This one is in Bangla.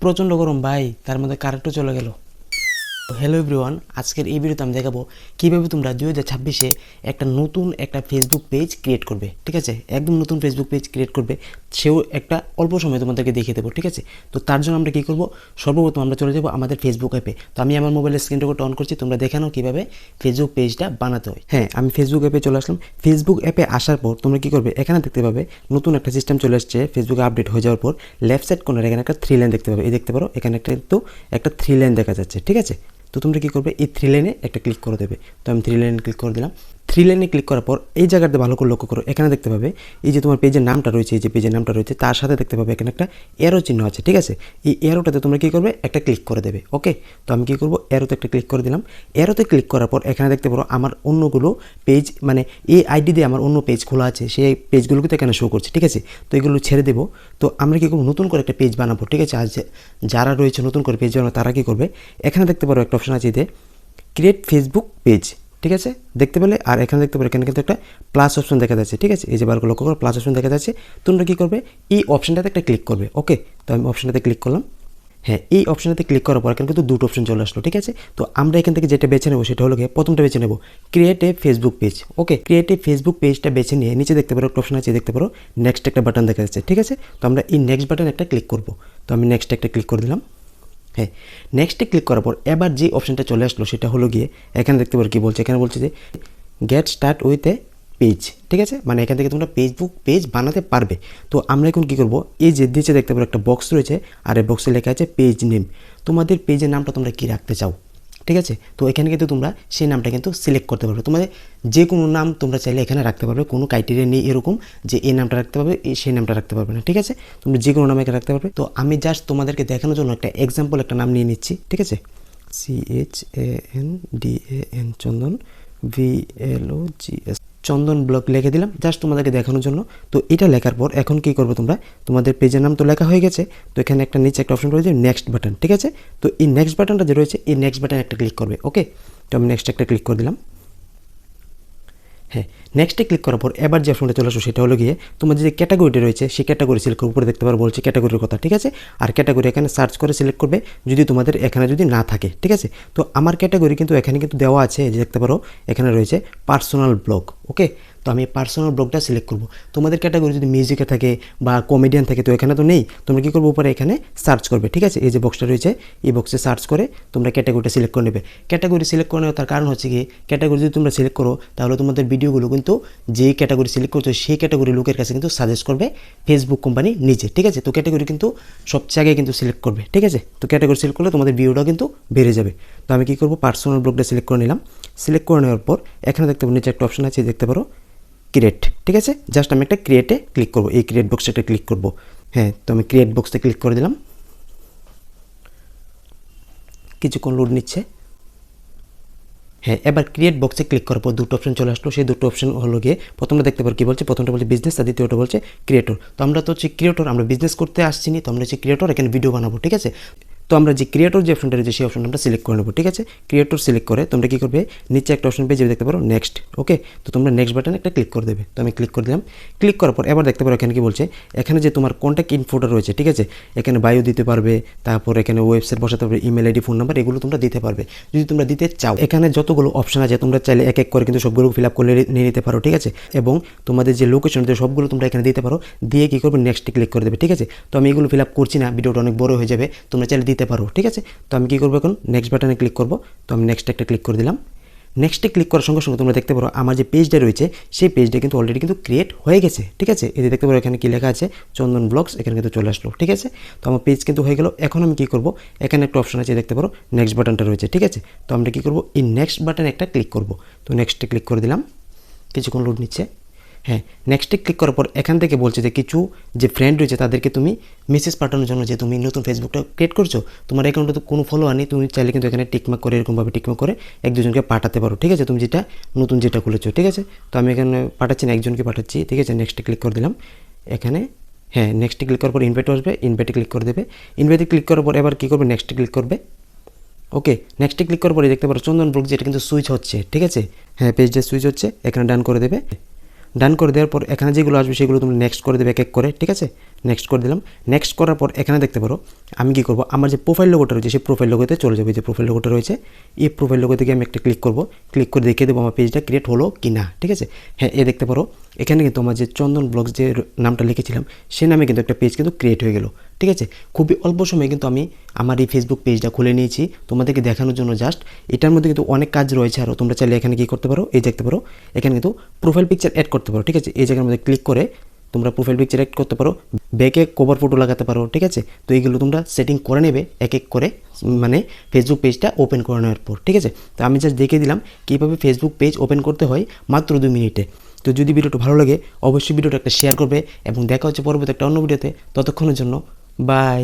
প্রচণ্ড গরম ভাই, তার মধ্যে কারেন্টও চলে গেল। হ্যালো এভরিওয়ান, আজকের এই ভিডিওতে আমি দেখাবো কীভাবে তোমরা 2026-এ একটা নতুন ফেসবুক পেজ ক্রিয়েট করবে। ঠিক আছে, একদম নতুন ফেসবুক পেজ ক্রিয়েট করবে, সেও একটা অল্প সময় তোমাদেরকে দেখিয়ে দেবো। ঠিক আছে, তো তার জন্য আমরা কী করবো, সর্বপ্রথম আমরা চলে যাবো আমাদের ফেসবুক অ্যাপে। তো আমি আমার মোবাইলের স্ক্রিন রেকর্ড অন করছি, তোমরা দেখে নাও কীভাবে ফেসবুক পেজটা বানাতে হয়। হ্যাঁ, আমি ফেসবুক অ্যাপে চলে আসলাম। ফেসবুক অ্যাপে আসার পর তোমরা কী করবে, এখানে দেখতে পাবে নতুন একটা সিস্টেম চলে আসছে। ফেসবুকে আপডেট হয়ে যাওয়ার পর লেফট সাইড কর্নারে এখানে একটা 3 লাইন দেখতে পাবে। এই দেখতে পারো এখানে একটা 3 লাইন দেখা যাচ্ছে। ঠিক আছে, তো তোমরা কী করবে, এই 3 লাইনে একটা ক্লিক করে দেবে। তো আমি 3 লাইনে ক্লিক করে দিলাম। 3 লাইনে ক্লিক করার পর এই জায়গাতে ভালো করে লক্ষ্য করো, এখানে দেখতে পাবে এই যে তোমার পেজের নামটা রয়েছে, এই যে পেজের নামটা রয়েছে তার সাথে দেখতে পাবে এখানে একটা অ্যারো চিহ্ন আছে। ঠিক আছে, এই অ্যারোটাতে তোমরা কী করবে, একটা ক্লিক করে দেবে। ওকে, তো আমি কী করবো, অ্যারোতে একটা ক্লিক করে দিলাম। অ্যারোতে ক্লিক করার পর এখানে দেখতে পারো আমার অন্যগুলো পেজ, মানে এই আইডি দিয়ে আমার অন্য পেজ খোলা আছে, সেই পেজগুলো কিন্তু এখানে শো করছে। ঠিক আছে, তো এগুলো ছেড়ে দেবো। তো আমরা কী করবো, নতুন করে একটা পেজ বানাবো। ঠিক আছে, আর যারা রয়েছে নতুন করে পেজ বানাবো তারা কী করবে, এখানে দেখতে পারো একটা অপশন আছে, এতে ক্রিয়েট ফেসবুক পেজ। ঠিক আছে, দেখতে পেলে, আর এখানে দেখতে পারো এখানে কিন্তু একটা প্লাস অপশন দেখা যাচ্ছে। ঠিক আছে, এই যে বার লক্ষ্য করো প্লাস অপশন দেখা যাচ্ছে। তোমরা কী করবে, এই অপশনটাতে একটা ক্লিক করবে। ওকে, তো আমি অপশনটাতে ক্লিক করলাম। হ্যাঁ, এই অপশনটাতে ক্লিক করার পর এখানে কিন্তু দুটো অপশন চলে আসলো। ঠিক আছে, তো আমরা এখান থেকে যেটা বেছে নেবো সেটা হলো গিয়ে প্রথমটা বেছে নেবো, create a Facebook page. Okay, create a Facebook পেজটা বেছে নিয়ে নিচে দেখতে পারো একটা অপশন আছে, দেখতে পারো নেক্সট একটা বাটন দেখা যাচ্ছে। ঠিক আছে, তো আমরা এই নেক্সট বাটন একটা ক্লিক করবো। তো আমি নেক্সট একটা ক্লিক করে দিলাম। হ্যাঁ, নেক্সটে ক্লিক করার পর এবার যে অপশনটা চলে আসলো সেটা হলো গিয়ে এখানে দেখতে পারো কী বলছে, এখানে বলছে যে get start with a page. ঠিক আছে, মানে এখান থেকে তোমরা ফেসবুক পেজ বানাতে পারবে। তো আমরা এখন কী করবো, এই যে নিচে দেখতে পারো একটা বক্স রয়েছে, আর এই বক্সে লেখা আছে পেজ নেম। তোমাদের পেজের নামটা তোমরা কী রাখতে চাও। ঠিক আছে, তো এখানে কিন্তু তোমরা সেই নামটা কিন্তু সিলেক্ট করতে পারবে। তোমাদের যে কোনো নাম তোমরা চাইলে এখানে রাখতে পারবে, কোনো ক্রাইটেরিয়া নেই এরকম যে এই নামটা রাখতে পারবে, সেই নামটা রাখতে পারবে না। ঠিক আছে, তোমরা যে কোনো নাম এখানে রাখতে পারবে। তো আমি জাস্ট তোমাদেরকে দেখানোর জন্য একটা এক্সাম্পল একটা নাম নিয়ে নিচ্ছি। ঠিক আছে, CHANDAN চন্দন, VLOGS চন্দন ব্লগ লিখে দিলাম জাস্ট তোমাদেরকে দেখানোর জন্য। তো এটা লেখার পর এখন কী করবে, তোমরা তোমাদের পেজের নাম তো লেখা হয়ে গেছে, তো এখানে একটা নিচে একটা অপশন রয়েছে নেক্সট বাটন। ঠিক আছে, তো এই নেক্সট বাটনটা যে রয়েছে এই নেক্সট বাটন একটা ক্লিক করবে। ওকে, তো আমি নেক্সট একটা ক্লিক করে দিলাম। হ্যাঁ, নেক্সটে ক্লিক করার পর এবার যে অপশনটা চলে আসো সেটা হলো গিয়ে তোমাদের যে ক্যাটাগরিটা রয়েছে সেই ক্যাটাগরি সিলেক্ট করে উপরে দেখতে পারো বলছে ক্যাটাগরির কথা। ঠিক আছে, আর ক্যাটাগরি এখানে সার্চ করে সিলেক্ট করবে যদি তোমাদের এখানে যদি না থাকে। ঠিক আছে, তো আমার ক্যাটাগরি কিন্তু এখানে কিন্তু দেওয়া আছে, যে দেখতে পারো এখানে রয়েছে পার্সোনাল ব্লগ। ওকে, তো আমি পার্সোনাল ব্লগটা সিলেক্ট করব। তোমাদের ক্যাটাগরি যদি মিউজিকে থাকে বা কমেডিয়ান থাকে তো এখানে তো নেই, তোমরা কী করবো, উপরে এখানে সার্চ করবে। ঠিক আছে, এই যে বক্সটা রয়েছে এই বক্সে সার্চ করে তোমরা ক্যাটাগরিটা সিলেক্ট করে নেবে। ক্যাটাগরি সিলেক্ট করে নেওয়ার তার কারণ হচ্ছে কি, ক্যাটাগরি যদি তোমরা সিলেক্ট করো তাহলে তোমাদের ভিডিওগুলো কিন্তু যে ক্যাটাগরি সিলেক্ট করছো সেই ক্যাটাগরি লোকের কাছে কিন্তু সাজেস্ট করবে ফেসবুক কোম্পানি নিজে। ঠিক আছে, তো ক্যাটাগরি কিন্তু সবচেয়ে আগে কিন্তু সিলেক্ট করবে। ঠিক আছে, তো ক্যাটাগরি সিলেক্ট করলে তোমাদের ভিডিওটা কিন্তু বেড়ে যাবে। তো আমি কী করবো, পার্সোনাল ব্লগটা সিলেক্ট করে নিলাম। সিলেক্ট করে নেওয়ার পর এখানে দেখতে পাবো নিচে একটা অপশন আছে, দেখতে পারো ক্রিয়েট। ঠিক আছে, জাস্ট আমি একটা ক্রিয়েটে ক্লিক করবো, এই ক্রিয়েট বক্সে একটা ক্লিক করবো। হ্যাঁ, তো আমি ক্রিয়েট বক্সে ক্লিক করে দিলাম। কিছুক্ষণ লোড নিচ্ছে। হ্যাঁ, এবার ক্রিয়েট বক্সে ক্লিক করার পর দুটো অপশন চলে আসলো। সেই দুটো অপশন হলো গিয়ে প্রথমটা দেখতে পারো কী বলছে, প্রথমটা বলছে বিজনেস আর দ্বিতীয়টা বলছে ক্রিয়েটর। তো আমরা তো হচ্ছে ক্রিয়েটর, আমরা বিজনেস করতে আসছি নি, তো আমরা হচ্ছে ক্রিয়েটর, এখানে ভিডিও বানাবো। ঠিক আছে, তো আমরা যে ক্রিয়েটর যে অপশনটা রয়েছে সেই অপশনটা আমরা সিলেক্ট করে নেবো। ঠিক আছে, ক্রিয়েটর সিলেক্ট করে তোমরা কী করবে, নিচে একটা অপশন পেয়ে যাবে, দেখতে পারো নেক্সট। ওকে, তো তোমরা নেক্সট বাটনে একটা ক্লিক করে দেবে। তো আমি ক্লিক করে দিলাম। ক্লিক করার পর এবার দেখতে পারো এখানে কি বলছে, এখানে যে তোমার কন্ট্যাক্ট ইনফোটা রয়েছে। ঠিক আছে, এখানে বায়ো দিতে পারবে, তারপর এখানে ওয়েবসাইট বসাতে পারবে, ইমেল আইডি, ফোন নাম্বার, এগুলো তোমরা দিতে পারবে যদি তোমরা দিতে চাও। এখানে যতগুলো অপশন আছে তোমরা চাইলে এক এক করে কিন্তু সবগুলো ফিল আপ করে নিয়ে নিতে পারো। ঠিক আছে, এবং তোমাদের যে লোকেশন সবগুলো তোমরা এখানে দিতে পারো, দিয়ে কী করবে, নেক্সটে ক্লিক করে দেবে। ঠিক আছে, তো আমি এগুলো ফিল আপ করছি না, ভিডিওটা অনেক বড় হয়ে যাবে, তোমরা চাইলে দিতে পারো। ঠিক আছে, তো আমি কী করবো, এখন নেক্সট বাটনে ক্লিক করবো। তো আমি নেক্সট একটা ক্লিক করে দিলাম। নেক্সটে ক্লিক করার সঙ্গে সঙ্গে তোমরা দেখতে পারো আমার যে পেজটা রয়েছে সেই পেজটা কিন্তু অলরেডি কিন্তু ক্রিয়েট হয়ে গেছে। ঠিক আছে, এই যে দেখতে পারো এখানে কী লেখা আছে, চন্দন ব্লগস, এখানে কিন্তু চলে আসলো। ঠিক আছে, তো আমার পেজ কিন্তু হয়ে গেল। এখন আমি কী করবো, এখানে একটা অপশন আছে, দেখতে পারো নেক্সট বাটনটা রয়েছে। ঠিক আছে, তো আমরা কী করবো, এই নেক্সট বাটনে একটা ক্লিক করবো। তো নেক্সটে ক্লিক করে দিলাম। কিছুক্ষণ লোড নিচ্ছে। হ্যাঁ, নেক্সটে ক্লিক করার পর এখান থেকে বলছে যে কিছু যে ফ্রেন্ড রয়েছে তাদেরকে তুমি মেসেজ পাঠানোর জন্য, যে তুমি নতুন ফেসবুকটা ক্রিয়েট করছো, তোমার অ্যাকাউন্টে তো কোনো ফলোয়ার নেই, তুমি চাইলে কিন্তু এখানে টিকমার্ক করে এরকমভাবে টিকমার্ক করে এক দুজনকে পাঠাতে পারো। ঠিক আছে, তুমি যেটা নতুন যেটা খুলেছো। ঠিক আছে, তো আমি এখানে পাঠাচ্ছি না, একজনকে পাঠাচ্ছি। ঠিক আছে, নেক্সটে ক্লিক করে দিলাম। এখানে হ্যাঁ, নেক্সটে ক্লিক করার পর ইনভাইট আসবে, ইনভাইটে ক্লিক করে দেবে। ইনভাইটে ক্লিক করার পর এবার কী করবে, নেক্সটে ক্লিক করবে। ওকে, নেক্সটে ক্লিক করার পরে দেখতে পারো চন্দন ব্লগ যেটা কিন্তু সুইচ হচ্ছে। ঠিক আছে, হ্যাঁ, পেজটা সুইচ হচ্ছে, এখানে ডান করে দেবে। ডান করে দেওয়ার পর এখানে যেগুলো আসবে সেগুলো তুমি নেক্সট করে দেবে এক এক করে। ঠিক আছে, নেক্সট করে দিলাম। নেক্সট করার পর এখানে দেখতে পারো আমি কী করবো, আমার যে প্রোফাইল লোগোটা রয়েছে সেই প্রোফাইল লোগোতে চলে যাবে। যে প্রোফাইল লোগোটা রয়েছে এই প্রোফাইল লোগো থেকে আমি একটা ক্লিক করব, ক্লিক করে দেখিয়ে দেবো আমার পেজটা ক্রিয়েট হলো কি না। ঠিক আছে, হ্যাঁ এ দেখতে পারো এখানে কিন্তু আমার যে চন্দন ব্লগস যে নামটা লিখেছিলাম সেই নামে কিন্তু একটা পেজ কিন্তু ক্রিয়েট হয়ে গেল। ঠিক আছে, খুবই অল্প সময়ে কিন্তু আমি আমার এই ফেসবুক পেজটা খুলে নিয়েছি তোমাদেরকে দেখানোর জন্য জাস্ট। এটার মধ্যে কিন্তু অনেক কাজ রয়েছে আরও, তোমরা চাইলে এখানে কী করতে পারো, এই দেখতে পারো এখানে কিন্তু প্রোফাইল পিকচার অ্যাড করতে পারো। ঠিক আছে, এই জায়গার মধ্যে ক্লিক করে তোমরা প্রোফাইল পিকচার অ্যাড করতে পারো, ব্যাকে কভার ফটো লাগাতে পারো। ঠিক আছে, তো এইগুলো তোমরা সেটিং করে নেবে এক এক করে, মানে ফেসবুক পেজটা ওপেন করে নেওয়ার পর। ঠিক আছে, তো আমি জাস্ট দেখিয়ে দিলাম কীভাবে ফেসবুক পেজ ওপেন করতে হয় মাত্র 2 মিনিটে। তো যদি ভিডিওটা ভালো লাগে অবশ্যই ভিডিওটা একটা শেয়ার করবে এবং দেখা হচ্ছে পরবর্তী একটা অন্য ভিডিওতে। ততক্ষণের জন্য বাই।